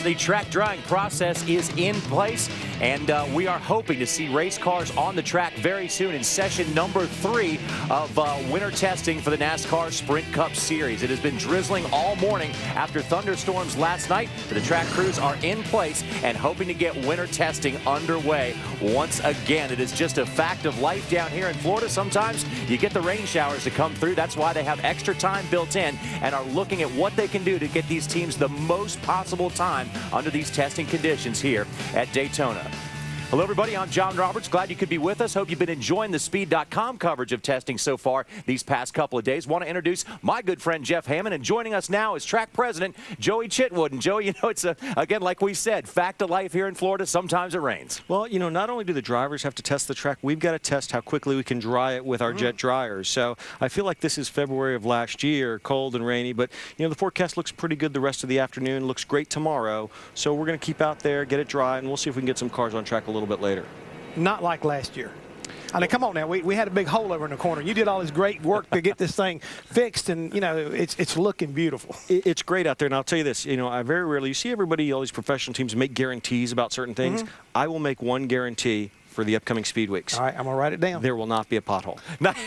the track drying process is in place, and we are hoping to see race cars on the track very soon in session number 3 of winter testing for the NASCAR Sprint Cup Series. It has been drizzling all morning after thunderstorms last night, but the track crews are in place and hoping to get winter testing underway once again. It is just a fact of life down here in Florida. Sometimes you get the rain showers to come through. That's why they have extra time built in and are looking at what they can do to get these teams the most possible time under these testing conditions here at Daytona. Hello, everybody. I'm John Roberts. Glad you could be with us. Hope you've been enjoying the Speed.com coverage of testing so far these past couple of days. Want to introduce my good friend Jeff Hammond, and joining us now is track president Joey Chitwood. And Joey, you know, it's again, like we said, fact of life here in Florida. Sometimes it rains. Well, you know, not only do the drivers have to test the track, we've got to test how quickly we can dry it with our jet dryers. So I feel like this is February of last year, cold and rainy, but you know, the forecast looks pretty good the rest of the afternoon. Looks great tomorrow. So we're going to keep out there, get it dry, and we'll see if we can get some cars on track a little bit later. Not like last year. I mean, come on now. We had a big hole over in the corner. You did all this great work to get this thing fixed, and, you know, it's looking beautiful. It's great out there, and I'll tell you this. You know, I very rarely, you see everybody, all these professional teams make guarantees about certain things. I will make one guarantee for the upcoming speed weeks. All right, I'm going to write it down. There will not be a pothole.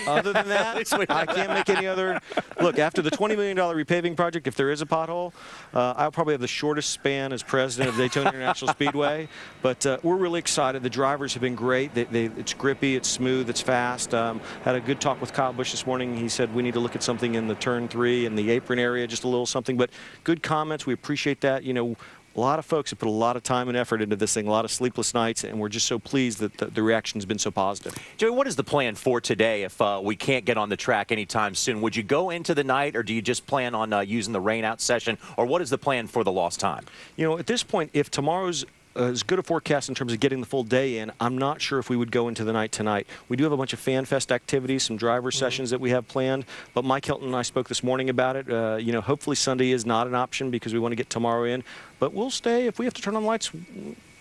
Other than that, I can't make any other. Look, after the $20 million repaving project, if there is a pothole, I'll probably have the shortest span as president of Daytona International Speedway. But we're really excited. The drivers have been great. It's grippy, it's smooth, it's fast. Had a good talk with Kyle Busch this morning. He said we need to look at something in the turn 3 in the apron area, just a little something. But good comments. We appreciate that. You know, a lot of folks have put a lot of time and effort into this thing, a lot of sleepless nights, and we're just so pleased that the reaction's been so positive. Joey, what is the plan for today if we can't get on the track anytime soon? Would you go into the night, or do you just plan on using the rain-out session, or what is the plan for the lost time? You know, at this point, if tomorrow's as good a forecast in terms of getting the full day in, I'm not sure if we would go into the night tonight. We do have a bunch of fan fest activities, some driver sessions that we have planned, but Mike Hilton and I spoke this morning about it. You know, hopefully Sunday is not an option because we want to get tomorrow in, but we'll stay. If we have to turn on lights,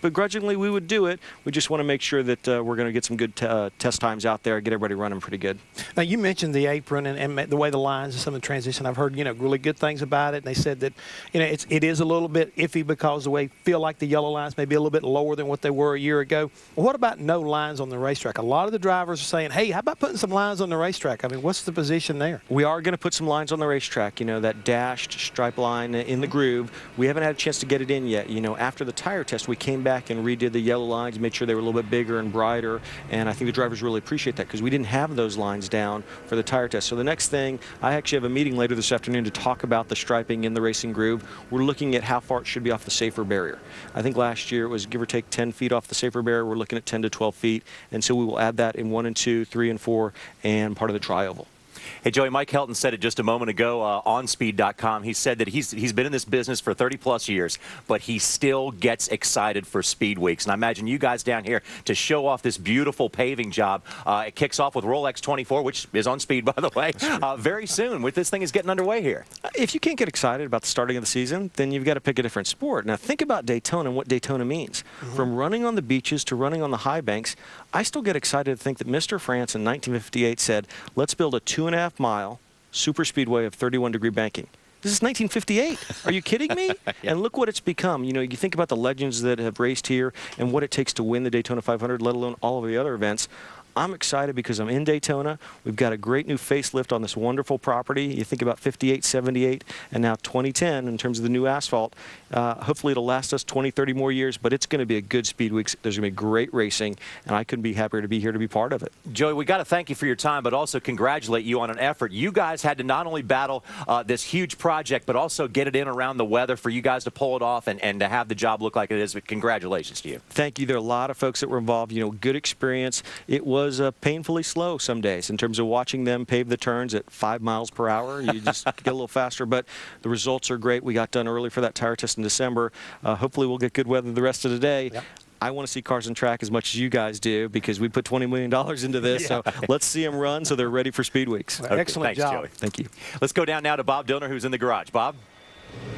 begrudgingly we would do it. We just want to make sure that we're going to get some good test times out there, get everybody running pretty good. Now, you mentioned the apron and the way the lines and some of the transition. I've heard, you know, really good things about it. And they said that, you know, it is a little bit iffy because the way feel like the yellow lines may be a little bit lower than what they were a year ago. Well, what about no lines on the racetrack? A lot of the drivers are saying, hey, how about putting some lines on the racetrack? I mean, what's the position there? We are going to put some lines on the racetrack, you know, that dashed stripe line in the groove. We haven't had a chance to get it in yet. You know, after the tire test, we came back and redid the yellow lines, made sure they were a little bit bigger and brighter, and I think the drivers really appreciate that because we didn't have those lines down for the tire test. So the next thing, I actually have a meeting later this afternoon to talk about the striping in the racing groove. We're looking at how far it should be off the safer barrier. I think last year it was give or take 10 feet off the safer barrier. We're looking at 10 to 12 feet, and so we will add that in 1 and 2, 3 and 4, and part of the tri-oval. Hey, Joey, Mike Helton said it just a moment ago on Speed.com. He said that he's been in this business for 30-plus years, but he still gets excited for Speed Weeks. And I imagine you guys down here to show off this beautiful paving job. It kicks off with Rolex 24, which is on speed, by the way, very soon. With this thing is getting underway here. If you can't get excited about the starting of the season, then you've got to pick a different sport. Now, think about Daytona and what Daytona means. From running on the beaches to running on the high banks, I still get excited to think that Mr. France in 1958 said, let's build a 2.5-mile super speedway of 31-degree banking. This is 1958. Are you kidding me? Yeah. And look what it's become. You know, you think about the legends that have raced here and what it takes to win the Daytona 500, let alone all of the other events. I'm excited because I'm in Daytona. We've got a great new facelift on this wonderful property. You think about 58, 78, and now 2010 in terms of the new asphalt. Hopefully it'll last us 20, 30 more years, but it's going to be a good Speed Weeks. There's going to be great racing, and I couldn't be happier to be here to be part of it. Joey, we got to thank you for your time, but also congratulate you on an effort. You guys had to not only battle this huge project, but also get it in around the weather for you guys to pull it off and to have the job look like it is. But congratulations to you. Thank you. There are a lot of folks that were involved. You know, good experience. It was painfully slow some days in terms of watching them pave the turns at 5 miles per hour. You just get a little faster, but the results are great. We got done early for that tire test in December. Hopefully we'll get good weather the rest of the day. Yep. I want to see cars on track as much as you guys do because we put $20 million into this. So let's see them run so they're ready for Speed Weeks. Well, excellent Thanks, job. Joey. Thank you. Let's go down now to Bob Dillner, who's in the garage. Bob?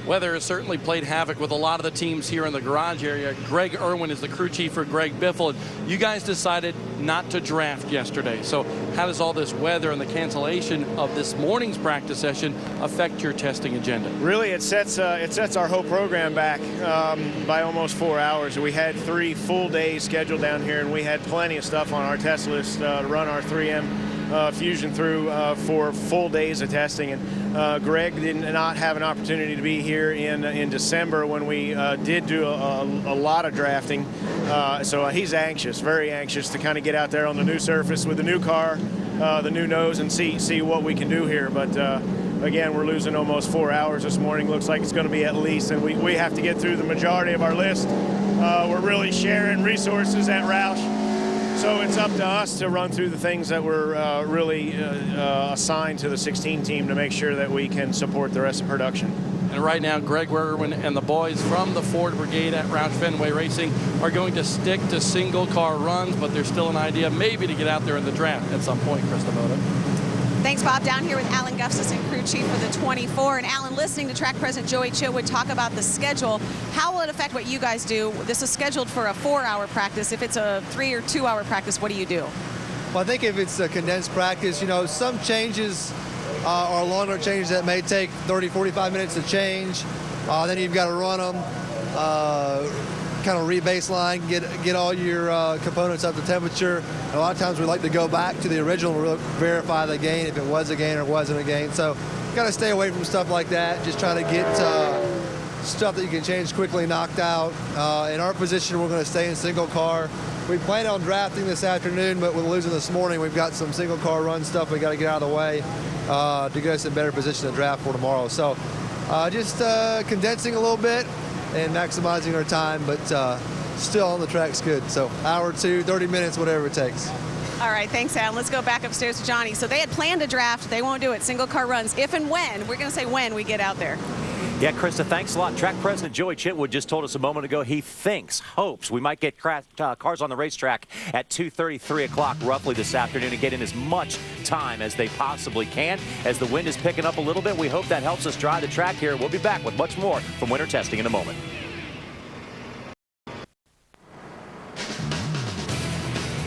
Weather has certainly played havoc with a lot of the teams here in the garage area. Greg Irwin is the crew chief for Greg Biffle. You guys decided not to draft yesterday. So how does all this weather and the cancellation of this morning's practice session affect your testing agenda? Really, it sets our whole program back by almost 4 hours. We had 3 full days scheduled down here, and we had plenty of stuff on our test list to run our 3M Fusion through for full days of testing. And Greg did not have an opportunity to be here in December when we did do a lot of drafting. So he's anxious, very anxious to kind of get out there on the new surface with the new car, the new nose, and see what we can do here. But again, we're losing almost 4 hours this morning. Looks like it's going to be at least, and we have to get through the majority of our list. We're really sharing resources at Roush. So it's up to us to run through the things that were really assigned to the 16 team to make sure that we can support the rest of production. And right now, Greg Irwin and the boys from the Ford Brigade at Roush Fenway Racing are going to stick to single car runs, but there's still an idea maybe to get out there in the draft at some point, Chris Demoda. Thanks, Bob. Down here with Alan Gustafson, crew chief for the 24. And Alan, listening to track president Joey Chitwood talk about the schedule, how will it affect what you guys do? This is scheduled for a 4-hour practice. If it's a 3 or 2 hour practice, what do you do? Well, I think if it's a condensed practice, some changes are longer changes that may take 30, 45 minutes to change. Then you've got to run them, kind of re-baseline, get all your components up to temperature. And a lot of times we like to go back to the original and verify the gain, if it was a gain or wasn't a gain. So got to stay away from stuff like that. Just try to get stuff that you can change quickly knocked out. In our position, we're going to stay in single car. We plan on drafting this afternoon, but with losing this morning, we've got some single car run stuff we got to get out of the way to get us in better position to draft for tomorrow. So just condensing a little bit and maximizing our time, but still on the track's good. So hour, 2, 30 minutes, whatever it takes. All right, thanks, Alan. Let's go back upstairs to Johnny. So they had planned a draft. They won't do it. Single car runs if and when. We're going to say when we get out there. Yeah, Krista, thanks a lot. Track president Joey Chitwood just told us a moment ago he hopes we might get cars on the racetrack at 2:30, 3 o'clock roughly this afternoon and get in as much time as they possibly can. As the wind is picking up a little bit, we hope that helps us dry the track here. We'll be back with much more from winter testing in a moment.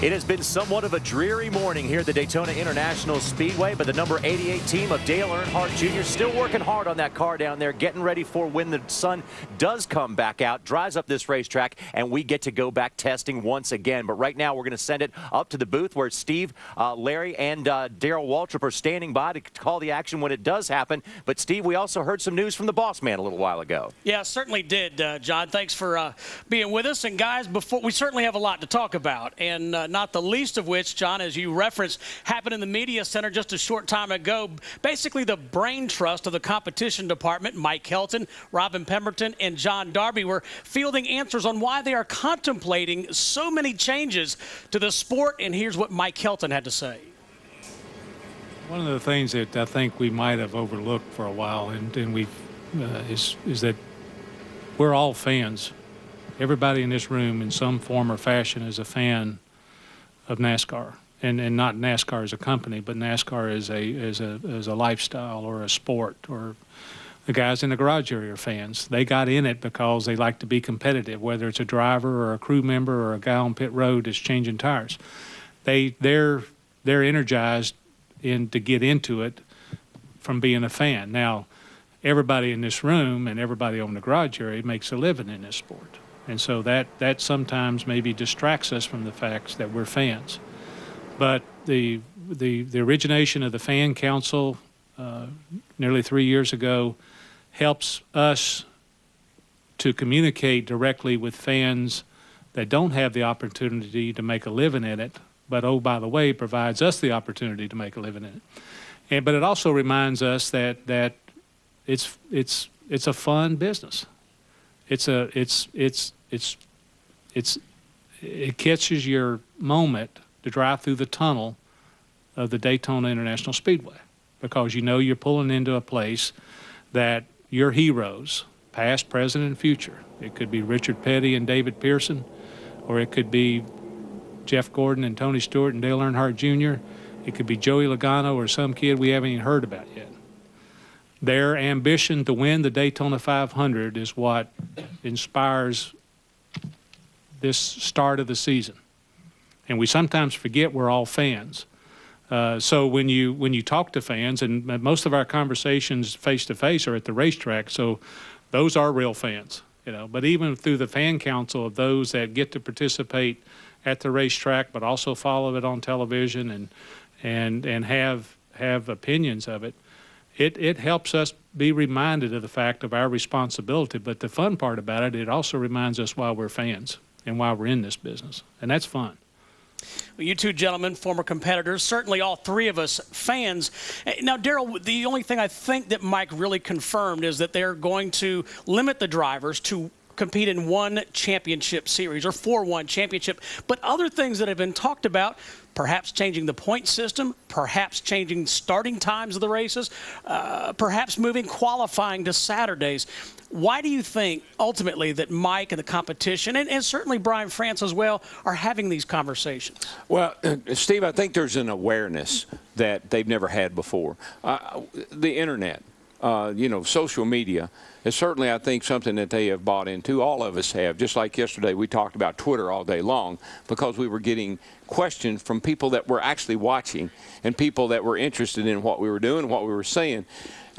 It has been somewhat of a dreary morning here at the Daytona International Speedway, but the number 88 team of Dale Earnhardt Jr. still working hard on that car down there, getting ready for when the sun does come back out, dries up this racetrack, and we get to go back testing once again. But right now, we're going to send it up to the booth where Steve, Larry, and Darrell Waltrip are standing by to call the action when it does happen. But, Steve, we also heard some news from the boss man a little while ago. Yeah, certainly did, John. Thanks for being with us. And, guys, we certainly have a lot to talk about, and not the least of which, John, as you referenced, happened in the media center just a short time ago. Basically, the brain trust of the competition department, Mike Helton, Robin Pemberton, and John Darby, were fielding answers on why they are contemplating so many changes to the sport. And here's what Mike Helton had to say. One of the things that I think we might have overlooked for a while, and is that we're all fans. Everybody in this room in some form or fashion is a fan of NASCAR, and not NASCAR as a company, but NASCAR as a lifestyle or a sport. Or the guys in the garage area are fans. They got in it because they like to be competitive, whether it's a driver or a crew member or a guy on pit road that's changing tires. They're energized to get into it from being a fan. Now, everybody in this room and everybody on the garage area makes a living in this sport. And so that sometimes maybe distracts us from the facts that we're fans. But the origination of the Fan Council nearly 3 years ago helps us to communicate directly with fans that don't have the opportunity to make a living in it, but, oh, by the way, provides us the opportunity to make a living in it. But it also reminds us that it's a fun business. It catches your moment to drive through the tunnel of the Daytona International Speedway, because you're pulling into a place that your heroes, past, present, and future. It could be Richard Petty and David Pearson, or it could be Jeff Gordon and Tony Stewart and Dale Earnhardt Jr. It could be Joey Logano or some kid we haven't even heard about yet. their ambition to win the Daytona 500 is what inspires this start of the season. And we sometimes forget we're all fans. So when you talk to fans, and most of our conversations face-to-face are at the racetrack, so those are real fans, But even through the fan council of those that get to participate at the racetrack, but also follow it on television and have opinions of it, it helps us be reminded of the fact of our responsibility. But the fun part about it, it also reminds us why we're fans and why we're in this business, and that's fun. Well, you two gentlemen, former competitors, certainly all three of us fans. Now, Darrell, the only thing I think that Mike really confirmed is that they're going to limit the drivers to compete in one championship series or for one championship. But other things that have been talked about, perhaps changing the point system, perhaps changing starting times of the races, perhaps moving qualifying to Saturdays. Why do you think ultimately that Mike and the competition, and certainly Brian France as well, are having these conversations? Well, Steve, I think there's an awareness that they've never had before. The internet, social media is certainly, I think, something that they have bought into. All of us have. Just like yesterday, we talked about Twitter all day long because we were getting questions from people that were actually watching and people that were interested in what we were doing, what we were saying.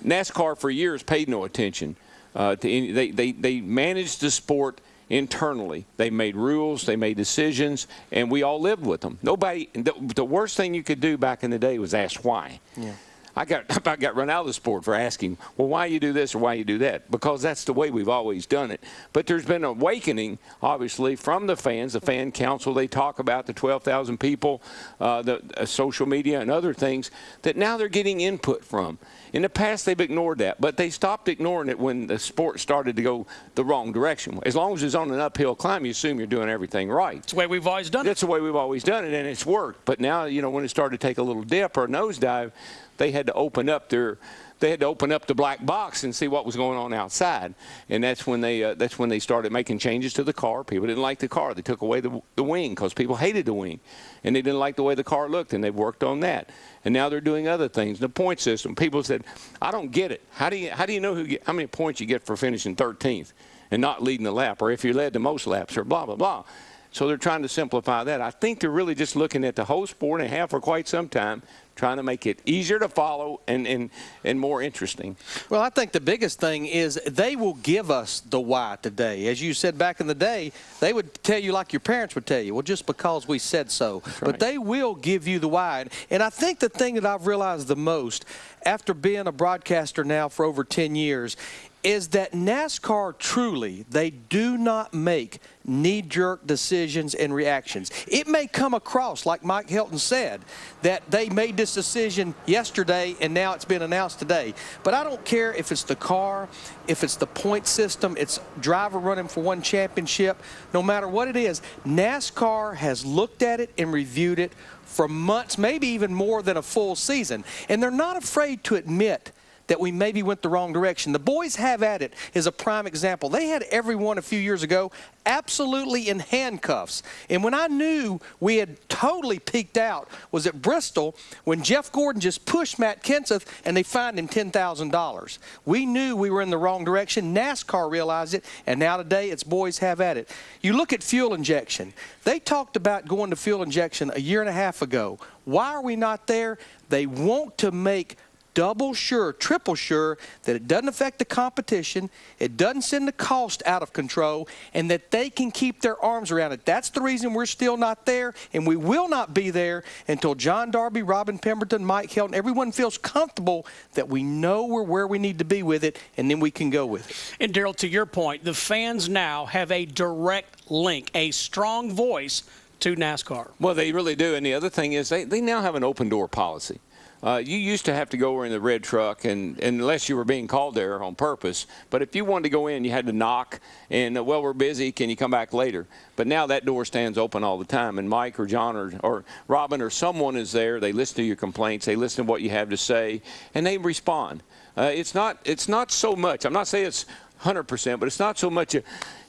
NASCAR for years paid no attention to any. They managed the sport internally. They made rules, they made decisions, and we all lived with them. Nobody. The worst thing you could do back in the day was ask why. Yeah. I got run out of the sport for asking, well, why you do this or why you do that? Because that's the way we've always done it. But there's been an awakening, obviously, from the fans, the fan council. They talk about the 12,000 people, the social media and other things that now they're getting input from. In the past, they've ignored that, but they stopped ignoring it when the sport started to go the wrong direction. As long as it's on an uphill climb, you assume you're doing everything right. It's the way we've always done it. That's the way we've always done it, and it's worked. But now, when it started to take a little dip or a nosedive, they had to open up the black box and see what was going on outside, and that's when they started making changes to the car. People didn't like the car. They took away the wing because people hated the wing, and they didn't like the way the car looked, and they've worked on that. And now they're doing other things. The point system. People said, "I don't get it. How do you know how many points you get for finishing 13th and not leading the lap, or if you led the most laps, or blah blah blah." So they're trying to simplify that. I think they're really just looking at the whole sport and have for quite some time, trying to make it easier to follow and more interesting. Well, I think the biggest thing is they will give us the why today. As you said back in the day, they would tell you like your parents would tell you, well, just because we said so. Right. But they will give you the why. And I think the thing that I've realized the most after being a broadcaster now for over 10 years is that NASCAR truly, they do not make knee-jerk decisions and reactions. It may come across, like Mike Hilton said, that they made this decision yesterday and now it's been announced today. But I don't care if it's the car, if it's the point system, it's driver running for one championship, no matter what it is, NASCAR has looked at it and reviewed it for months, maybe even more than a full season. And they're not afraid to admit that we maybe went the wrong direction. The boys have at it is a prime example. They had everyone a few years ago absolutely in handcuffs. And when I knew we had totally peaked out was at Bristol when Jeff Gordon just pushed Matt Kenseth and they fined him $10,000. We knew we were in the wrong direction. NASCAR realized it, and now today it's boys have at it. You look at fuel injection. They talked about going to fuel injection a year and a half ago. Why are we not there? They want to make double sure, triple sure that it doesn't affect the competition, it doesn't send the cost out of control, and that they can keep their arms around it. That's the reason we're still not there, and we will not be there until John Darby, Robin Pemberton, Mike Hilton, everyone feels comfortable that we know we're where we need to be with it, and then we can go with it. And Darrell, to your point, the fans now have a direct link, a strong voice to NASCAR. Well, they really do, and the other thing is they now have an open door policy. You used to have to go in the red truck, and unless you were being called there on purpose. But if you wanted to go in, you had to knock, and, well, we're busy. Can you come back later? But now that door stands open all the time, and Mike or John or Robin or someone is there. They listen to your complaints. They listen to what you have to say, and they respond. It's not so much. I'm not saying it's 100%, but it's not so much a,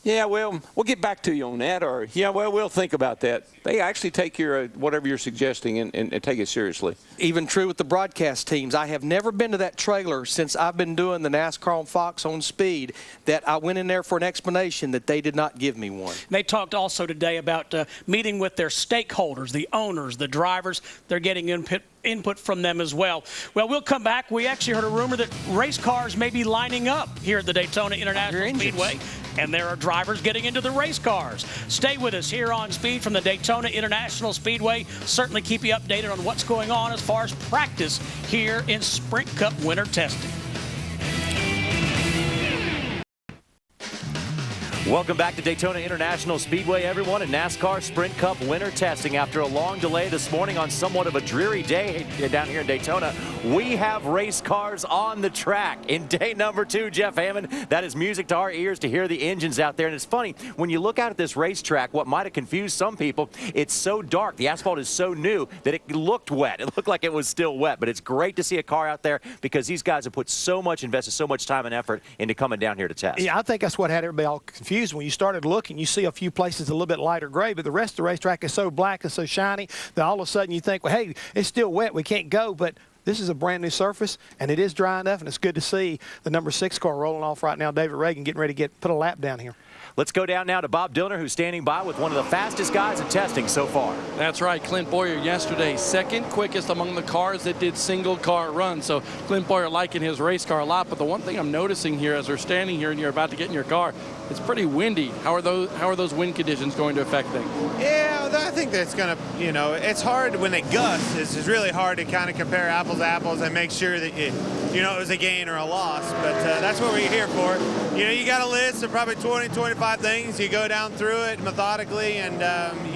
yeah, well, we'll get back to you on that, or, yeah, well, we'll think about that. They actually take your whatever you're suggesting and take it seriously. Even true with the broadcast teams. I have never been to that trailer since I've been doing the NASCAR on Fox on Speed that I went in there for an explanation that they did not give me one. They talked also today about meeting with their stakeholders, the owners, the drivers. They're getting input from them as well. Well, we'll come back. We actually heard a rumor that race cars may be lining up here at the Daytona International Speedway, and there are drivers getting into the race cars. Stay with us here on Speed from the Daytona International Speedway. Certainly keep you updated on what's going on as far as practice here in Sprint Cup winter testing. Welcome back to Daytona International Speedway, everyone, and NASCAR Sprint Cup winter testing. After a long delay this morning on somewhat of a dreary day down here in Daytona, we have race cars on the track. In day number 2, Jeff Hammond, that is music to our ears to hear the engines out there. And it's funny, when you look out at this racetrack, what might have confused some people, it's so dark. The asphalt is so new that it looked wet. It looked like it was still wet, but it's great to see a car out there because these guys have put so much, invested so much time and effort into coming down here to test. Yeah, I think that's what had everybody all confused. When you started looking, you see a few places a little bit lighter gray, but the rest of the racetrack is so black and so shiny that all of a sudden you think, well, hey, it's still wet, we can't go, but this is a brand new surface, and it is dry enough, and it's good to see the number 6 car rolling off right now. David Reagan getting ready to put a lap down here. Let's go down now to Bob Dillner, who's standing by with one of the fastest guys in testing so far. That's right. Clint Boyer yesterday, second quickest among the cars that did single car runs. So Clint Boyer liking his race car a lot. But the one thing I'm noticing here as we're standing here and you're about to get in your car, it's pretty windy. How are those wind conditions going to affect things? Yeah, I think that's going to, it's hard when they gust. It's really hard to kind of compare apples to apples and make sure that it was a gain or a loss. But that's what we're here for. You got a list of probably 20, 25 things. You go down through it methodically, and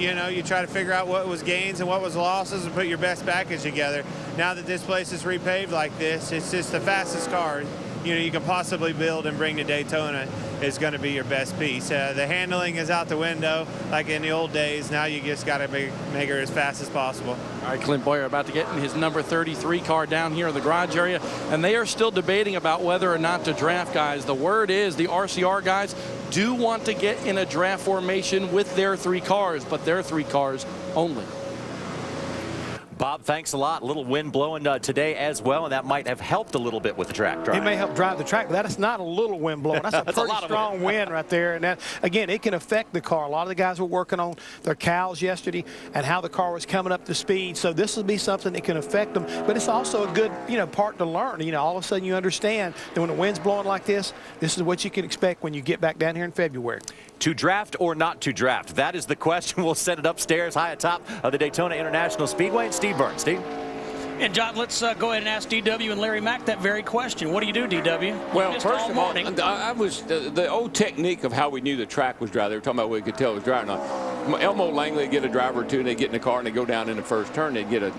you try to figure out what was gains and what was losses and put your best package together. Now that this place is repaved like this, it's just the fastest car you can possibly build and bring to Daytona is going to be your best piece. The handling is out the window like in the old days. Now you just got to make her as fast as possible. All right, Clint Boyer about to get in his number 33 car down here in the garage area, and they are still debating about whether or not to draft guys. The word is the RCR guys do want to get in a draft formation with their 3 cars, but their 3 cars only. Bob, thanks a lot. A little wind blowing today as well, and that might have helped a little bit with the track drive. It may help drive the track, but that is not a little wind blowing. That's a pretty strong wind right there. And that, again, it can affect the car. A lot of the guys were working on their cals yesterday and how the car was coming up to speed. So this will be something that can affect them. But it's also a good, part to learn. All of a sudden you understand that when the wind's blowing like this is what you can expect when you get back down here in February. To draft or not to draft? That is the question. We'll send it upstairs high atop of the Daytona International Speedway. And Steve Burns. Steve? And, John, let's go ahead and ask DW and Larry Mack that very question. What do you do, DW? Well, first of all, I was the old technique of how we knew the track was dry. They were talking about we could tell it was dry or not. Elmo Langley would get a driver or two, and they'd get in the car, and they'd go down in the first turn. They'd get a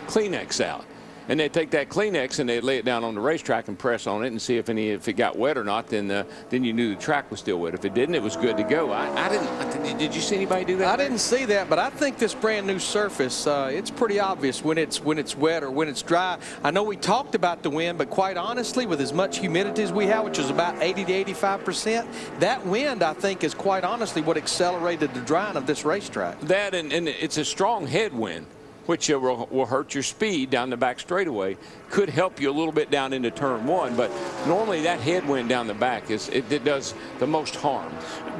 Kleenex out. And they'd take that Kleenex and they'd lay it down on the racetrack and press on it and see if it got wet or not. Then you knew the track was still wet. If it didn't, it was good to go. I didn't. Did you see anybody do that? I didn't see that, but I think this brand new surface, it's pretty obvious when it's wet or when it's dry. I know we talked about the wind, but quite honestly, with as much humidity as we have, which is about 80 to 85%, that wind I think is quite honestly what accelerated the drying of this racetrack. That and it's a strong headwind, which will hurt your speed down the back straightaway. Could help you a little bit down into turn 1, but normally that headwind down the back it does the most harm.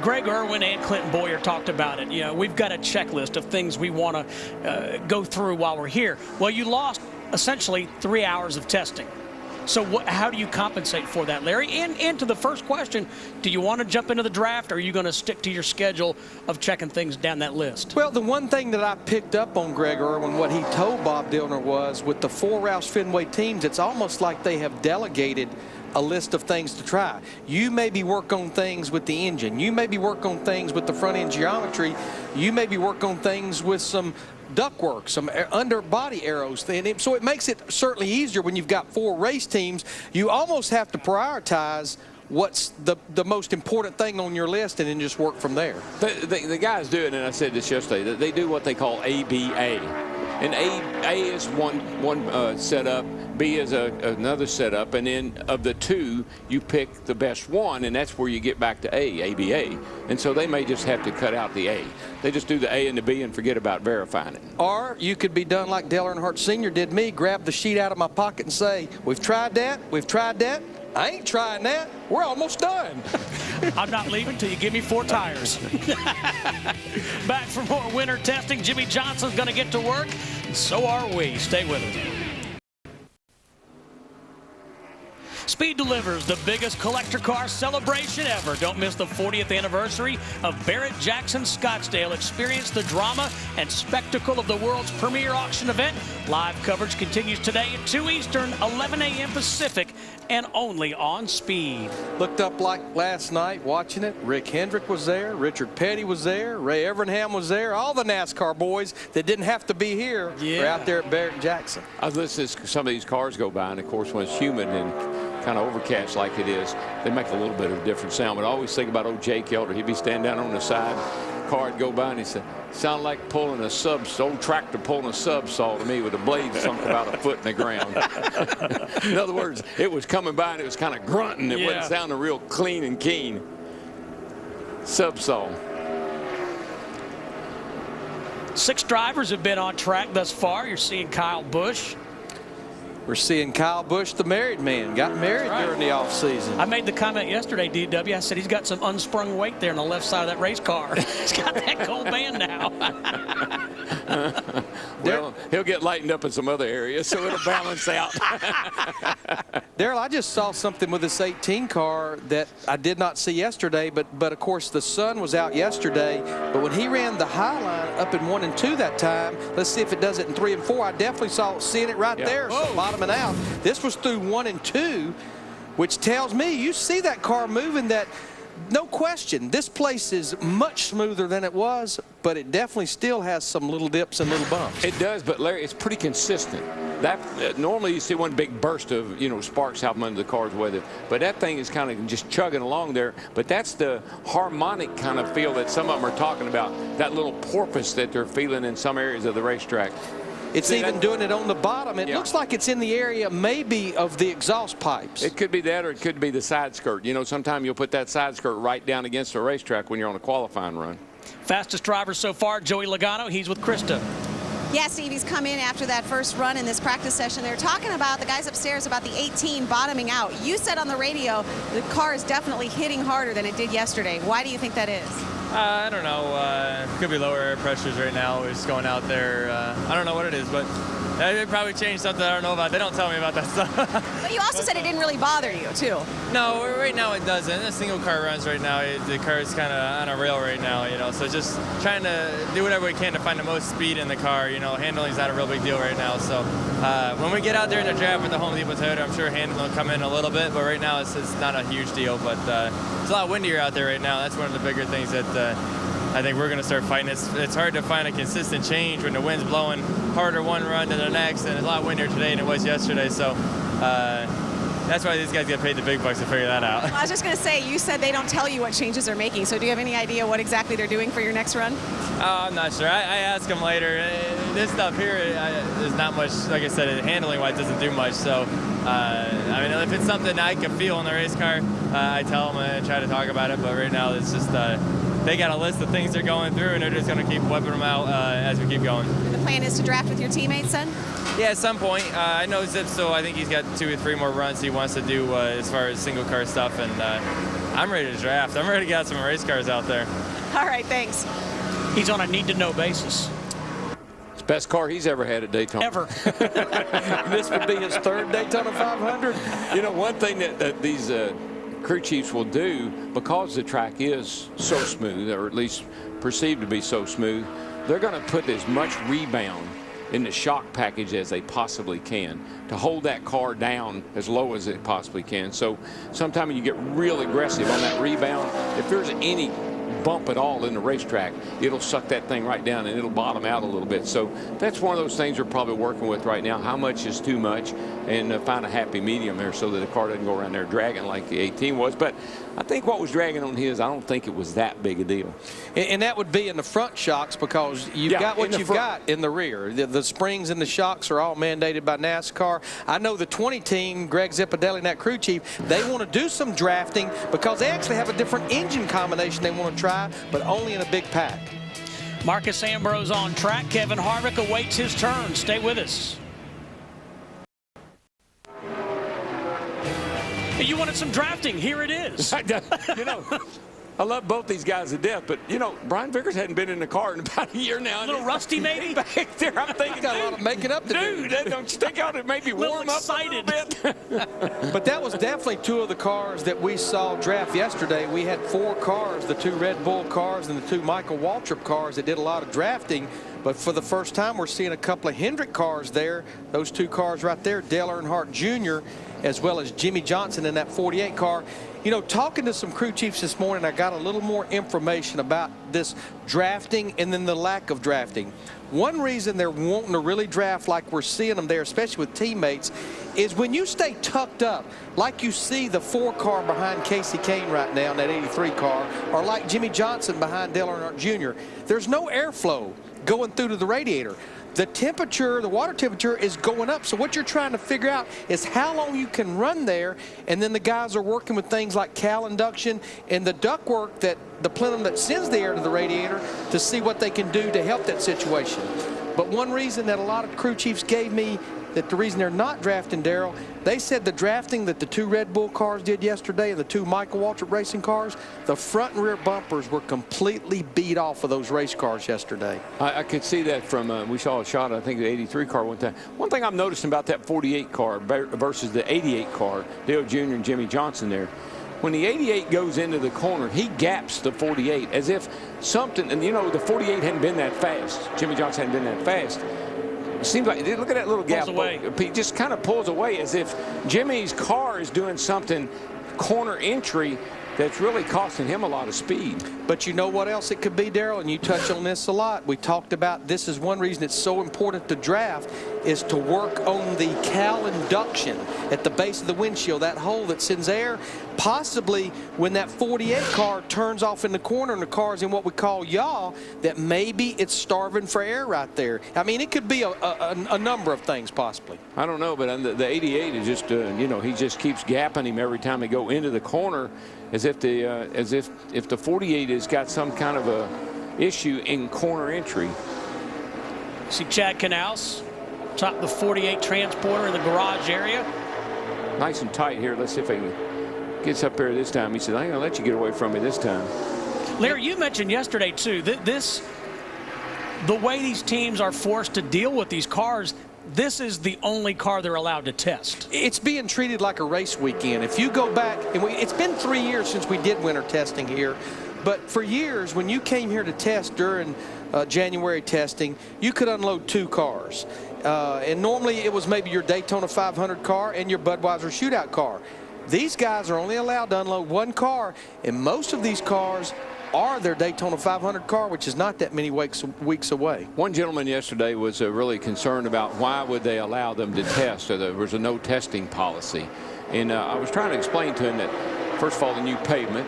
Greg Irwin and Clinton Boyer talked about it. We've got a checklist of things we want to go through while we're here. Well, you lost essentially 3 hours of testing. So how do you compensate for that, Larry? And to the first question, do you want to jump into the draft, or are you going to stick to your schedule of checking things down that list? Well, the one thing that I picked up on Greg Irwin, what he told Bob Dillner was, with the 4 Roush Fenway teams, it's almost like they have delegated a list of things to try. You maybe work on things with the engine. You maybe work on things with the front end geometry. You maybe work on things with some ductwork, some underbody arrows. So it makes it certainly easier when you've got 4 race teams. You almost have to prioritize what's the most important thing on your list and then just work from there. The guys do it, and I said this yesterday, that they do what they call ABA. And A is one setup, B is another setup, and then of the two, you pick the best one, and that's where you get back to ABA. And so they may just have to cut out the A. They just do the A and the B and forget about verifying it. Or you could be done like Dale Earnhardt Sr. did me, grab the sheet out of my pocket and say, we've tried that, I ain't trying that, we're almost done. I'm not leaving till you give me 4 tires. Back for more winter testing. Jimmy Johnson's going to get to work. So are we. Stay with us. Speed delivers the biggest collector car celebration ever. Don't miss the 40th anniversary of Barrett-Jackson Scottsdale. Experience the drama and spectacle of the world's premier auction event. Live coverage continues today at 2 Eastern, 11 a.m. Pacific, and only on Speed. Looked up like last night watching it. Rick Hendrick was there. Richard Petty was there. Ray Evernham was there. All the NASCAR boys that didn't have to be here were out there at Barrett-Jackson. I've listened to some of these cars go by, and of course, when it's humid and kind of overcast like it is, they make a little bit of a different sound. But I always think about old Jake Elder. He'd be standing down on the side, car would go by, and he said, sound like pulling a old tractor pulling a subsaw to me with a blade sunk about a foot in the ground. In other words, it was coming by and it was kind of grunting. It wasn't sounding real clean and keen. Subsaw. 6 drivers have been on track thus far. You're seeing Kyle Busch. We're seeing Kyle Busch, the married man, got married during the offseason. I made the comment yesterday, DW. I said he's got some unsprung weight there on the left side of that race car. He's got that gold band now. Well, he'll get lightened up in some other areas, so it'll balance out. Daryl, I just saw something with this 18 car that I did not see yesterday, but of course the sun was out yesterday. But when he ran the high line up in 1 and 2 that time, let's see if it does it in 3 and 4. I definitely seeing it right there. So bottoming out. This was through 1 and 2, which tells me you see that car moving. That no question, this place is much smoother than it was, but it definitely still has some little dips and little bumps. It does, but Larry, it's pretty consistent. That normally you see one big burst of sparks out from under the car's weather, but that thing is kind of just chugging along there. But that's the harmonic kind of feel that some of them are talking about. That little porpoise that they're feeling in some areas of the racetrack. It's even doing it on the bottom. It looks like it's in the area maybe of the exhaust pipes. It could be that, or it could be the side skirt. Sometimes you'll put that side skirt right down against the racetrack when you're on a qualifying run. Fastest driver so far, Joey Logano. He's with Krista. Yeah, Steve, he's come in after that first run in this practice session. They're talking about, the guys upstairs, about the 18 bottoming out. You said on the radio the car is definitely hitting harder than it did yesterday. Why do you think that is? I don't know. Could be lower air pressures right now. We're just going out there. I don't know what it is, but they probably changed something I don't know about. They don't tell me about that stuff. But you also said it didn't really bother you, too. No, right now it doesn't. The single car runs right now. The car is kind of on a rail right now, so just trying to do whatever we can to find the most speed in the car. Handling is not a real big deal right now. So when we get out there in the draft with the Home Depot Toyota, I'm sure handling will come in a little bit, but right now it's not a huge deal. But it's a lot windier out there right now. That's one of the bigger things that I think we're going to start fighting. It's hard to find a consistent change when the wind's blowing harder one run than the next, and it's a lot windier today than it was yesterday. So that's why these guys get paid the big bucks to figure that out. I was just going to say, you said they don't tell you what changes they're making. So do you have any idea what exactly they're doing for your next run? I'm not sure. I ask them later. This stuff here is not much, like I said, handling-wise doesn't do much. So, if it's something I can feel in the race car, I tell them and try to talk about it. But right now, it's just they got a list of things they're going through, and they're just going to keep whipping them out as we keep going. The plan is to draft with your teammates then? Yeah, at some point. I know Zip, so I think he's got 2 or 3 more runs he wants to do as far as single car stuff, and I'm ready to draft. I'm ready to get some race cars out there. All right, thanks. He's on a need-to-know basis. It's the best car he's ever had at Daytona. Ever. This would be his 3rd Daytona 500. One thing that these crew chiefs will do, because the track is so smooth, or at least perceived to be so smooth, they're going to put as much rebound in the shock package as they possibly can to hold that car down as low as it possibly can. So sometimes you get real aggressive on that rebound. If there's any bump at all in the racetrack, it'll suck that thing right down and it'll bottom out a little bit. So that's one of those things we're probably working with right now. How much is too much, and find a happy medium there so that the car doesn't go around there dragging like the 18 was. But I think what was dragging on his, I don't think it was that big a deal. And that would be in the front shocks, because you've got what you've got in the rear. The springs in the shocks are all mandated by NASCAR. I know the 20 team, Greg Zippadelli and that crew chief, they want to do some drafting because they actually have a different engine combination they want to try, but only in a big pack. Marcus Ambrose on track. Kevin Harvick awaits his turn. Stay with us. You wanted some drafting. Here it is. You know, I love both these guys to death, but, you know, Brian Vickers hadn't been in the car in about a year now. A little rusty, maybe? Back there, I'm thinking, got a lot of making up to do. Dude, don't you think I ought to maybe warm up a little bit? But that was definitely two of the cars that we saw draft yesterday. We had 4 cars, the 2 Red Bull cars and the 2 Michael Waltrip cars that did a lot of drafting. But for the first time, we're seeing a couple of Hendrick cars there. Those 2 cars right there, Dale Earnhardt Jr., as well as Jimmy Johnson in that 48 car. You know, talking to some crew chiefs this morning, I got a little more information about this drafting and then the lack of drafting. One reason they're wanting to really draft like we're seeing them there, especially with teammates, is when you stay tucked up, like you see the 4 car behind Casey Kane right now in that 83 car, or like Jimmy Johnson behind Dale Earnhardt Jr., there's no airflow going through to the radiator. The temperature, the water temperature is going up. So what you're trying to figure out is how long you can run there. And then the guys are working with things like cal induction and the ductwork, that the plenum that sends the air to the radiator, to see what they can do to help that situation. But one reason that a lot of crew chiefs gave me that the reason they're not drafting, Darrell, they said the drafting that the 2 Red Bull cars did yesterday and the 2 Michael Waltrip racing cars, the front and rear bumpers were completely beat off of those race cars yesterday. I could see that from, we saw a shot, I think the 83 car one time. One thing I'm noticing about that 48 car versus the 88 car, Dale Jr. and Jimmy Johnson there, when the 88 goes into the corner, he gaps the 48 as if something, and you know, the 48 hadn't been that fast. Jimmy Johnson hadn't been that fast. It seems like, look at that little gap. He just kind of pulls away as if Jimmy's car is doing something corner entry that's really costing him a lot of speed. But you know what else it could be, Darrell, and you touch on this a lot. We talked about this is one reason it's so important to draft, is to work on the cal induction at the base of the windshield, that hole that sends air. Possibly when that 48 car turns off in the corner and the car's in what we call yaw, that maybe it's starving for air right there. I mean, it could be a number of things possibly. I don't know, but the 88 is just, you know, he just keeps gapping him every time they go into the corner, as if the 48 has got some kind of a issue in corner entry. See Chad Canals top the 48 transporter in the garage area. Nice and tight here. Let's see if he gets up there this time. He said, I ain't gonna let you get away from me this time. Larry, you mentioned yesterday too that the way these teams are forced to deal with these cars, this is the only car they're allowed to test. It's being treated like a race weekend. If you go back, and it's been 3 years since we did winter testing here, but for years when you came here to test during January testing, you could unload 2 cars. And normally it was maybe your Daytona 500 car and your Budweiser shootout car. These guys are only allowed to unload 1 car, and most of these cars are their Daytona 500 car, which is not that many weeks away. One gentleman yesterday was really concerned about why would they allow them to test. So there was a no testing policy. And I was trying to explain to him that, first of all, the new pavement,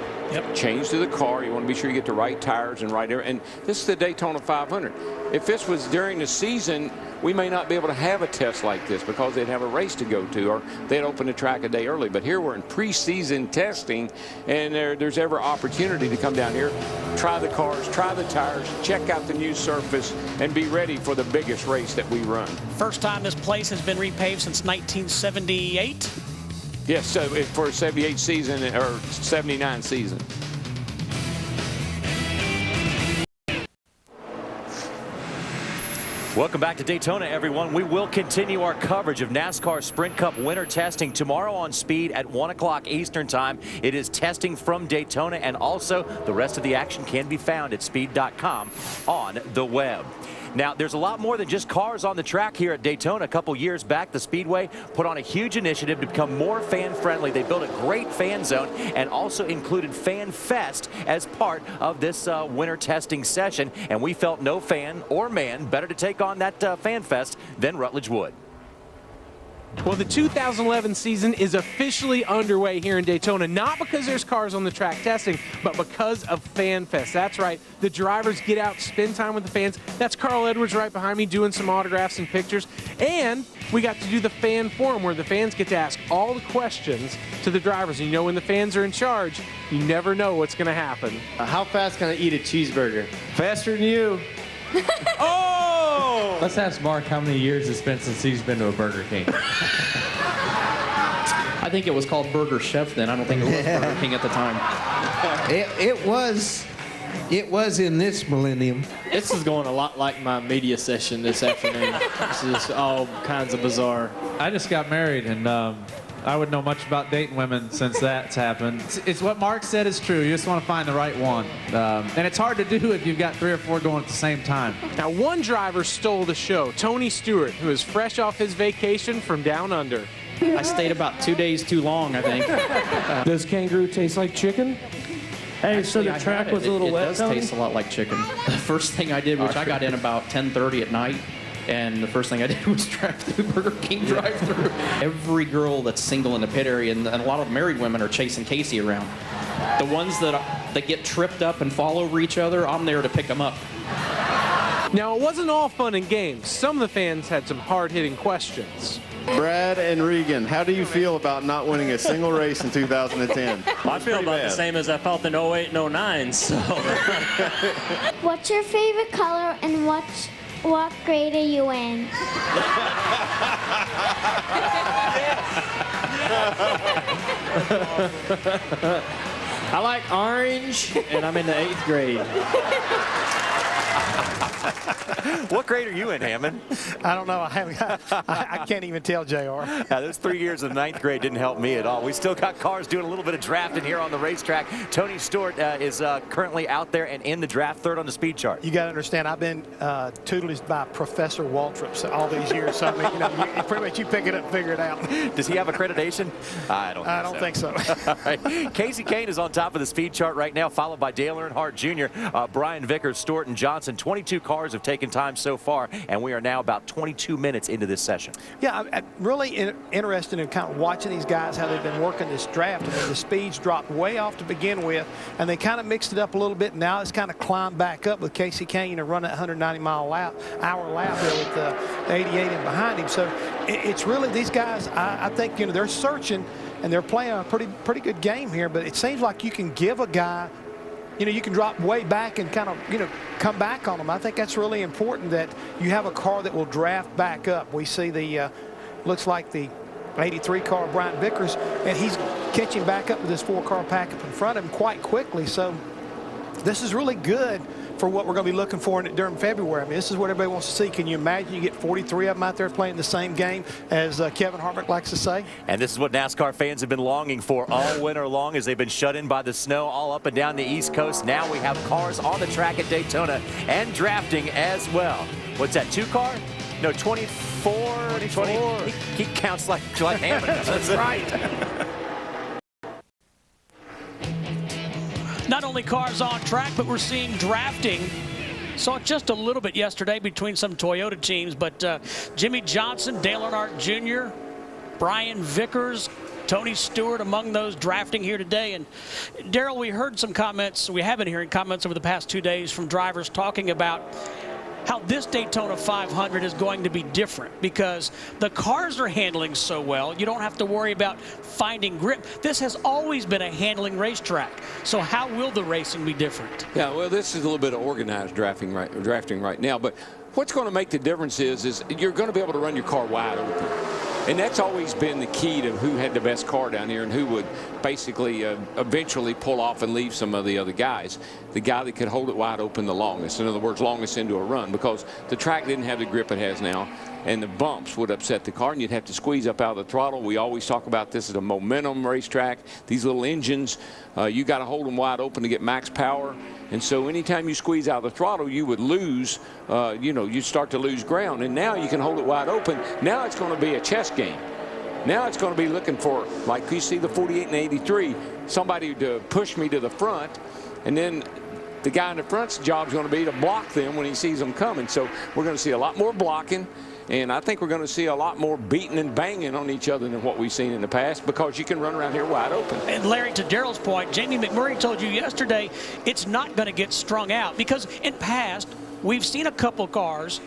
change to the car. You want to be sure you get the right tires and right air. And this is the Daytona 500. If this was during the season, we may not be able to have a test like this because they'd have a race to go to, or they'd open the track a day early. But here we're in preseason testing, and there's ever opportunity to come down here, try the cars, try the tires, check out the new surface, and be ready for the biggest race that we run. First time this place has been repaved since 1978. Yes, so for a 78 season or 79 season. Welcome back to Daytona, everyone. We will continue our coverage of NASCAR Sprint Cup winter testing tomorrow on Speed at 1 o'clock Eastern Time. It is testing from Daytona, and also the rest of the action can be found at speed.com on the web. Now, there's a lot more than just cars on the track here at Daytona. A couple years back, the Speedway put on a huge initiative to become more fan-friendly. They built a great fan zone and also included Fan Fest as part of this winter testing session. And we felt no fan or man better to take on that Fan Fest than Rutledge would. Well, the 2011 season is officially underway here in Daytona, not because there's cars on the track testing, but because of Fan Fest. That's right. The drivers get out, spend time with the fans. That's Carl Edwards right behind me doing some autographs and pictures. And we got to do the fan forum where the fans get to ask all the questions to the drivers. And you know, when the fans are in charge, you never know what's going to happen. How fast can I eat a cheeseburger? Faster than you. Oh! Let's ask Mark how many years it's been since he's been to a Burger King. I think it was called Burger Chef then. I don't think it was Burger King at the time. It was in this millennium. This is going a lot like my media session this afternoon. This is all kinds of bizarre. I just got married, and I wouldn't know much about dating women since that's happened. It's what Mark said is true. You just want to find the right one. And it's hard to do if you've got 3 or 4 going at the same time. Now, one driver stole the show, Tony Stewart, who is fresh off his vacation from down under. I stayed about 2 days too long, I think. Does kangaroo taste like chicken? Hey, so the track was a little wet, It does taste a lot like chicken. The first thing I did, which I got in about 10:30 at night, and the first thing I did was drive through Burger King drive-through. Every girl that's single in the pit area, and a lot of married women are chasing Casey around. The ones that get tripped up and fall over each other, I'm there to pick them up. Now, it wasn't all fun and games. Some of the fans had some hard-hitting questions. Brad and Regan, how do you feel about not winning a single race in 2010? I feel about the same as I felt in 08 and 09, so. What's your favorite color and what grade are you in? I like orange, and I'm in the 8th grade. What grade are you in, Hammond? I don't know. I can't even tell, JR. Yeah, those 3 years of 9th grade didn't help me at all. We still got cars doing a little bit of drafting here on the racetrack. Tony Stewart is currently out there and in the draft, 3rd on the speed chart. You got to understand, I've been tuteled by Professor Waltrip all these years. So, I mean, you know, pretty much you pick it up and figure it out. Does he have accreditation? I don't think so. All right. Casey Kane is on top of the speed chart right now, followed by Dale Earnhardt Jr., Brian Vickers, Stewart, and Johnson. 22 cars have taken time so far, and we are now about 22 minutes into this session. Yeah, I'm really interested in kind of watching these guys, how they've been working this draft. I mean, the speeds dropped way off to begin with, and they kind of mixed it up a little bit. Now it's kind of climbed back up with Casey Kane, you know, running that 190-mile-hour lap there with the 88 in behind him. So it's really these guys, I think, you know, they're searching, and they're playing a pretty good game here, but it seems like you can give a guy, you know, you can drop way back and kind of, you know, come back on them. I think that's really important that you have a car that will draft back up. We see the, looks like the 83 car, Brian Vickers, and he's catching back up with this 4-car pack up in front of him quite quickly. So this is really good for what we're going to be looking for during February. I mean, this is what everybody wants to see. Can you imagine you get 43 of them out there playing the same game, as Kevin Harvick likes to say? And this is what NASCAR fans have been longing for all winter long, as they've been shut in by the snow all up and down the East Coast. Now we have cars on the track at Daytona and drafting as well. What's that, 2-car? No, 24. 24. He counts like Hammond. That's right. Not only cars on track, but we're seeing drafting. Saw just a little bit yesterday between some Toyota teams, but Jimmy Johnson, Dale Earnhardt Jr., Brian Vickers, Tony Stewart among those drafting here today. And Darrell, we heard some comments, we have been hearing comments over the past 2 days from drivers talking about how this Daytona 500 is going to be different because the cars are handling so well. You don't have to worry about finding grip. This has always been a handling racetrack. So how will the racing be different? Yeah, well, this is a little bit of organized drafting right now. But what's going to make the difference is you're going to be able to run your car wide open. And that's always been the key to who had the best car down here and who would basically eventually pull off and leave some of the other guys. The guy that could hold it wide open the longest. In other words, longest into a run, because the track didn't have the grip it has now. and the bumps would upset the car, and you'd have to squeeze up out of the throttle. We always talk about this as a momentum racetrack. These little engines, you got to hold them wide open to get max power. And so anytime you squeeze out of the throttle, you would lose, you start to lose ground. And now you can hold it wide open. Now it's going to be a chess game. Now it's going to be looking for, like you see the 48 and 83, somebody to push me to the front, and then the guy in the front's job is going to be to block them when he sees them coming. So we're going to see a lot more blocking, and I think we're going to see a lot more beating and banging on each other than what we've seen in the past, because you can run around here wide open. And Larry, to Darrell's point, Jamie McMurray told you yesterday it's not going to get strung out, because in past we've seen a couple cars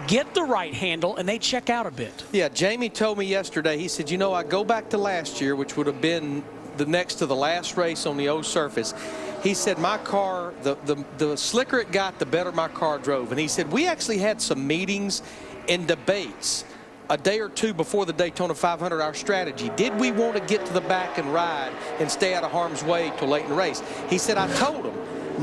get the right handle and they check out a bit. Yeah, Jamie told me yesterday, he said, I go back to last year, which would have been the next to the last race on the old surface. He said, my car, the slicker it got, the better my car drove. And he said, we actually had some meetings and debates a day or two before the Daytona 500, our strategy. Did we want to get to the back and ride and stay out of harm's way till late in the race? He said, I told him,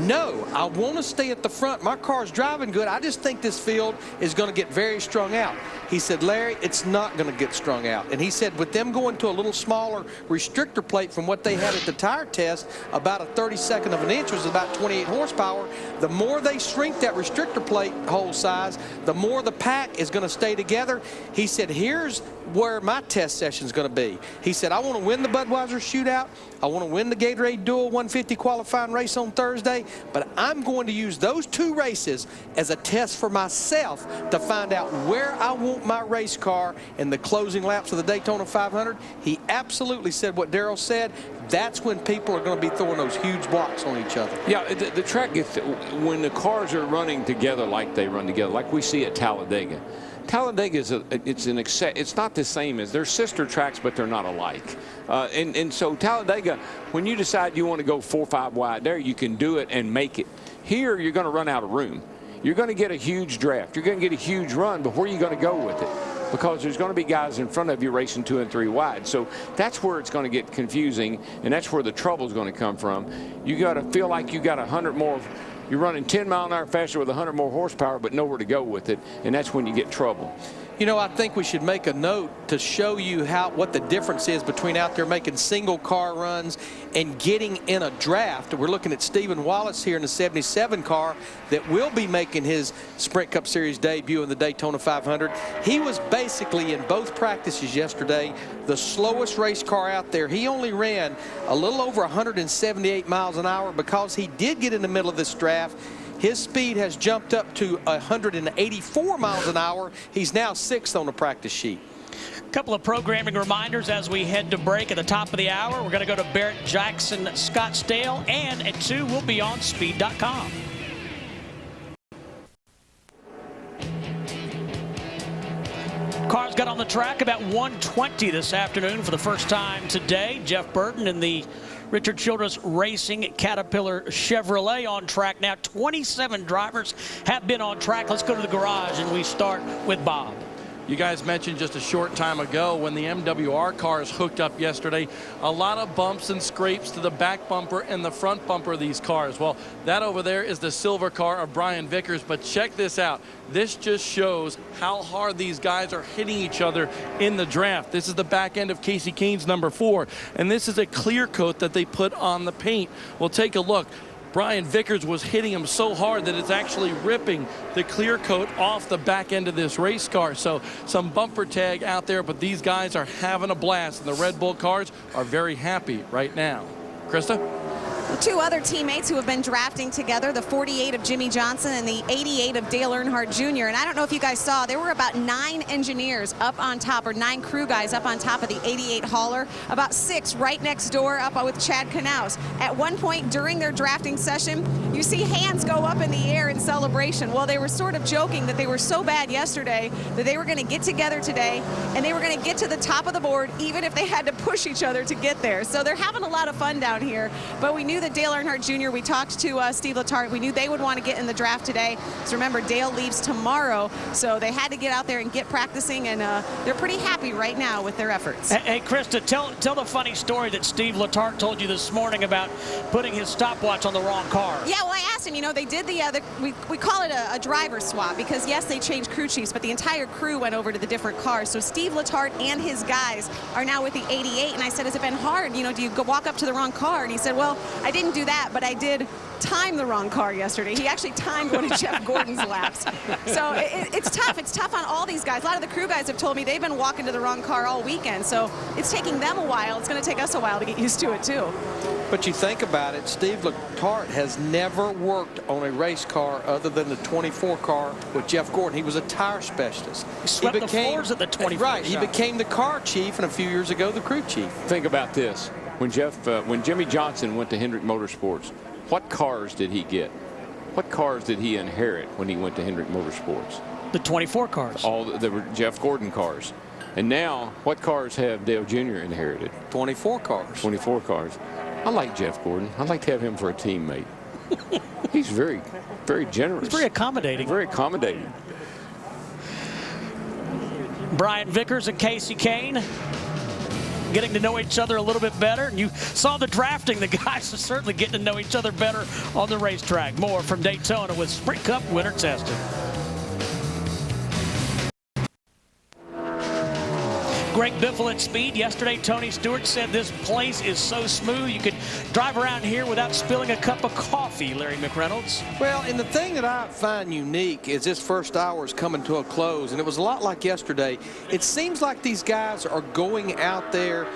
no, I want to stay at the front. My car's driving good. I just think this field is going to get very strung out. He said, Larry, it's not going to get strung out. And he said, with them going to a little smaller restrictor plate from what they had at the tire test, about a 32nd of an inch, was about 28 horsepower. The more they shrink that restrictor plate hole size, the more the pack is going to stay together. He said, here's where my test session is going to be. He said, I want to win the Budweiser shootout. I want to win the Gatorade Dual 150 qualifying race on Thursday, but I'm going to use those two races as a test for myself to find out where I want my race car in the closing laps of the Daytona 500. He absolutely said what Darrell said. That's when people are going to be throwing those huge blocks on each other. Yeah, the track gets, when the cars are running together like they run together, like we see at Talladega. Talladega is it's not the same as, they're sister tracks, but they're not alike. And so Talladega, when you decide you want to go 4 or 5 wide there, you can do it and make it. Here, you're going to run out of room. You're going to get a huge draft. You're going to get a huge run, but where are you going to go with it? Because there's going to be guys in front of you racing 2 and 3 wide. So that's where it's going to get confusing, and that's where the trouble is going to come from. You got to feel like you got 100 more. You're running 10 mile an hour faster with 100 more horsepower, but nowhere to go with it, and that's when you get trouble. I think we should make a note to show you what the difference is between out there making single car runs and getting in a draft. We're looking at Stephen Wallace here in the 77 car that will be making his Sprint Cup Series debut in the Daytona 500. He was basically in both practices yesterday the slowest race car out there. He only ran a little over 178 miles an hour because he did get in the middle of this draft. His speed has jumped up to 184 miles an hour. He's now 6th on the practice sheet. A couple of programming reminders as we head to break at the top of the hour. We're going to go to Barrett Jackson Scottsdale, and at 2 we'll be on speed.com. Cars got on the track about 1:20 this afternoon for the first time today. Jeff Burton in the Richard Childress Racing Caterpillar Chevrolet on track now. 27 drivers have been on track. Let's go to the garage, and we start with Bob. You guys mentioned just a short time ago when the MWR cars hooked up yesterday, a lot of bumps and scrapes to the back bumper and the front bumper of these cars. Well, that over there is the silver car of Brian Vickers, but check this out. This just shows how hard these guys are hitting each other in the draft. This is the back end of Casey Kane's number 4, and this is a clear coat that they put on the paint. Well, take a look. Brian Vickers was hitting him so hard that it's actually ripping the clear coat off the back end of this race car. So some bumper tag out there, but these guys are having a blast, and the Red Bull cars are very happy right now. Krista? Two other teammates who have been drafting together, the 48 of Jimmy Johnson and the 88 of Dale Earnhardt Jr. And I don't know if you guys saw, there were about 9 engineers up on top, or 9 crew guys up on top of the 88 hauler, about 6 right next door up with Chad Knaus. At one point during their drafting session, you see hands go up in the air in celebration. Well, they were sort of joking that they were so bad yesterday that they were going to get together today and they were going to get to the top of the board even if they had to push each other to get there. So they're having a lot of fun down here. But we knew that Dale Earnhardt Jr., we talked to Steve Letarte, we knew they would want to get in the draft today. So remember, Dale leaves tomorrow, so they had to get out there and get practicing, and they're pretty happy right now with their efforts. Hey, Krista, tell the funny story that Steve Letarte told you this morning about putting his stopwatch on the wrong car. Yeah, well, I asked him, you know, they did we call it a driver swap because, yes, they changed crew chiefs, but the entire crew went over to the different cars. So Steve Letarte and his guys are now with the 88. And I said, has it been hard? You know, do you walk up to the wrong car? And he said, well, I didn't do that, but I did time the wrong car yesterday. He actually timed one of Jeff Gordon's laps. So it's tough. It's tough on all these guys. A lot of the crew guys have told me they've been walking to the wrong car all weekend. So it's taking them a while. It's going to take us a while to get used to it, too. But you think about it, Steve Letarte has never worked on a race car other than the 24 car with Jeff Gordon. He was a tire specialist. He swept the floors at the 24 Right. He became the car chief, and a few years ago, the crew chief. Think about this. When Jimmy Johnson went to Hendrick Motorsports, what cars did he get? What cars did he inherit when he went to Hendrick Motorsports? The 24 cars. They were Jeff Gordon cars. And now, what cars have Dale Jr. inherited? 24 cars. 24 cars. I like Jeff Gordon. I'd like to have him for a teammate. He's very, very generous. He's very accommodating. Very accommodating. Brian Vickers and Casey Kane getting to know each other a little bit better. And you saw the drafting. The guys are certainly getting to know each other better on the racetrack. More from Daytona with Sprint Cup winter testing. Greg Biffle at speed. Yesterday, Tony Stewart said this place is so smooth you could drive around here without spilling a cup of coffee, Larry McReynolds. Well, and the thing that I find unique is this first hour is coming to a close, and it was a lot like yesterday. It seems like these guys are going out there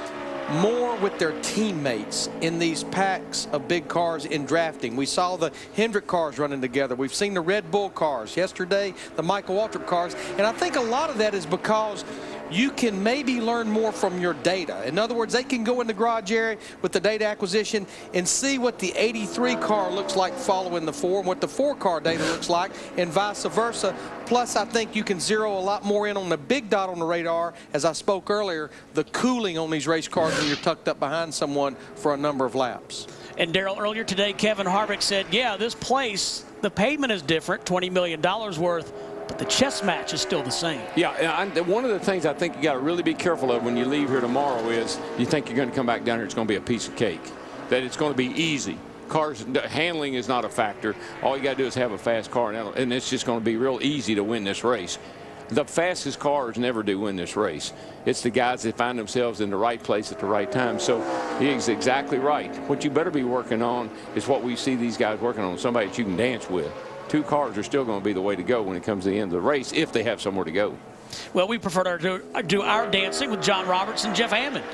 more with their teammates in these packs of big cars in drafting. We saw the Hendrick cars running together. We've seen the Red Bull cars. Yesterday, the Michael Waltrip cars. And I think a lot of that is because you can maybe learn more from your data. In other words, they can go in the garage area with the data acquisition and see what the 83 car looks like following the 4 and what the 4 car data looks like and vice versa. Plus, I think you can zero a lot more in on the big dot on the radar, as I spoke earlier, the cooling on these race cars when you're tucked up behind someone for a number of laps. And Darrell, earlier today, Kevin Harvick said, yeah, this place, the pavement is different, $20 million worth, but the chess match is still the same. Yeah, one of the things I think you got to really be careful of when you leave here tomorrow is you think you're going to come back down here, it's going to be a piece of cake, that it's going to be easy. Cars handling is not a factor. All you got to do is have a fast car, and it's just going to be real easy to win this race. The fastest cars never do win this race. It's the guys that find themselves in the right place at the right time. So he's exactly right. What you better be working on is what we see these guys working on, somebody that you can dance with. 2 cars are still going to be the way to go when it comes to the end of the race if they have somewhere to go. Well, we prefer to do our dancing with John Roberts and Jeff Hammond.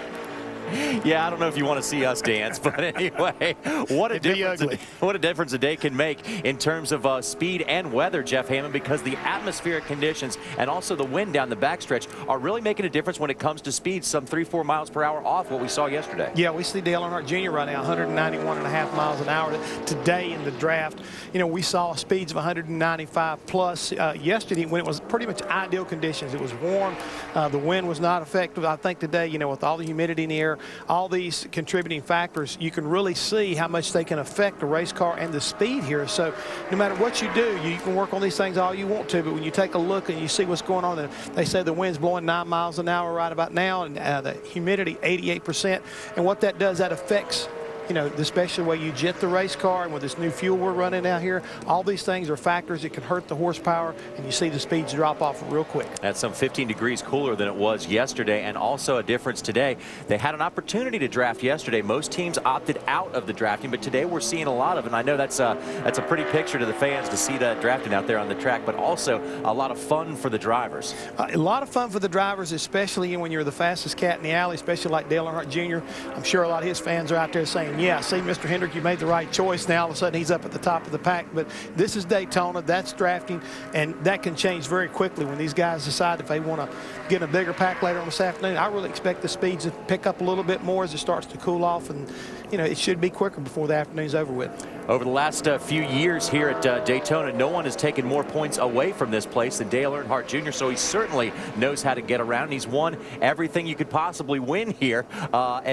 Yeah, I don't know if you want to see us dance, but anyway, what a difference a day can make in terms of speed and weather, Jeff Hammond, because the atmospheric conditions and also the wind down the backstretch are really making a difference when it comes to speed, some 3-4 miles per hour off what we saw yesterday. Yeah, we see Dale Earnhardt Jr. right now 191.5 miles an hour today in the draft. You know, we saw speeds of 195 plus yesterday when it was pretty much ideal conditions. It was warm. The wind was not effective. I think today, you know, with all the humidity in the air, all these contributing factors, you can really see how much they can affect the race car and the speed here. So no matter what you do, you can work on these things all you want to, but when you take a look and you see what's going on, they say the wind's blowing 9 miles an hour right about now, and the humidity 88%. And what that does, that affects, you know, especially the way you jet the race car, and with this new fuel we're running out here, all these things are factors that can hurt the horsepower, and you see the speeds drop off real quick. That's some 15 degrees cooler than it was yesterday, and also a difference today. They had an opportunity to draft yesterday. Most teams opted out of the drafting, but today we're seeing a lot of it, and I know that's a pretty picture to the fans to see that drafting out there on the track, but also a lot of fun for the drivers. A lot of fun for the drivers, especially when you're the fastest cat in the alley, especially like Dale Earnhardt Jr. I'm sure a lot of his fans are out there saying, yeah, see, Mr. Hendrick, you made the right choice. Now all of a sudden he's up at the top of the pack. But this is Daytona. That's drafting, and that can change very quickly when these guys decide if they want to get a bigger pack later on this afternoon. I really expect the speeds to pick up a little bit more as it starts to cool off, and you know, it should be quicker before the afternoon's over with. Over the last few years here at Daytona, no one has taken more points away from this place than Dale Earnhardt Jr., so he certainly knows how to get around. He's won everything you could possibly win here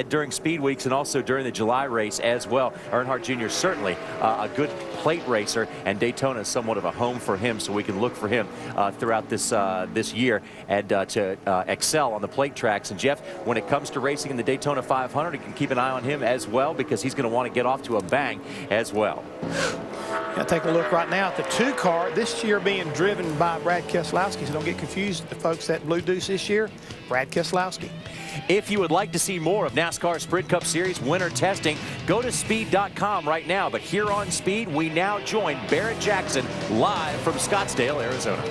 during speed weeks and also during the July race as well. Earnhardt Jr. certainly a good plate racer, and Daytona is somewhat of a home for him, so we can look for him throughout this year and to excel on the plate tracks. And Jeff, when it comes to racing in the Daytona 500, you can keep an eye on him as well, because he's going to want to get off to a bang as well. Now take a look right now at the 2 car this year being driven by Brad Keselowski. So don't get confused, the folks that Blue Deuce this year, Brad Keselowski. If you would like to see more of NASCAR Sprint Cup Series winter testing, go to speed.com right now. But here on Speed, we now join Barrett Jackson live from Scottsdale, Arizona.